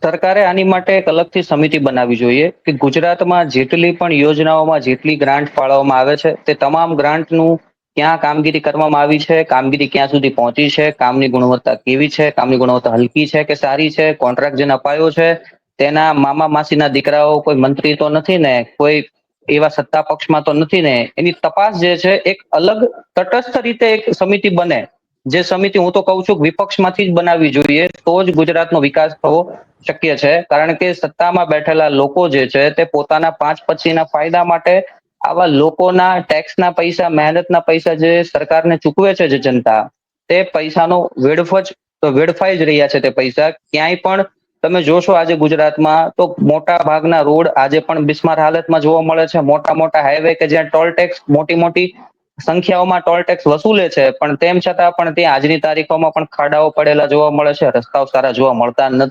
સરકારે આની માટે એક અલગથી સમિતિ બનાવવી જોઈએ કે ગુજરાતમાં જેટલી પણ યોજનાઓમાં જેટલી ગ્રાન્ટ ફાળવવામાં આવે છે તે તમામ ગ્રાન્ટનું ક્યાં કામગીરી કરવામાં આવી છે, કામગીરી ક્યાં સુધી પહોંચી છે, કામની ગુણવત્તા કેવી છે, કામની ગુણવત્તા હલકી છે કે સારી છે, કોન્ટ્રાક્ટ જેને અપાયો છે તેના મામા માસીના દીકરાઓ કોઈ મંત્રી તો નથી ને, કોઈ એવા સત્તા પક્ષમાં તો નથી ને, એની તપાસ જે છે એક અલગ તટસ્થ રીતે એક સમિતિ બને. જે સમિતિ હું તો કહું છું વિપક્ષમાંથી જ બનાવવી જોઈએ, તો જ ગુજરાતનો વિકાસ થવો શક્ય છે. કારણ કે સત્તામાં બેઠેલા લોકો જે છે તે પોતાના 5 પછીના ફાયદા માટે આવા લોકોના ટેક્સના પૈસા, મહેનતના પૈસા જે સરકારને ચૂકવે છે જે જનતા, તે પૈસાનો વેડફાઈ જ રહ્યા છે. તે પૈસા ક્યાંય પણ તમે જોશો આજે ગુજરાતમાં તો મોટા ભાગના રોડ આજે પણ બિસ્માર હાલતમાં જોવા મળે છે. મોટા મોટા હાઈવે કે જ્યાં ટોલ ટેક્સ મોટી મોટી સંખ્યાઓમાં ટોલ ટેક્સ વસૂલે છે, પણ તેમ છતાં પણ ત્યાં આજની તારીખોમાં પણ ખાડાઓ પડેલા જોવા મળે છે, રસ્તાઓ સારા જોવા મળતા નથી.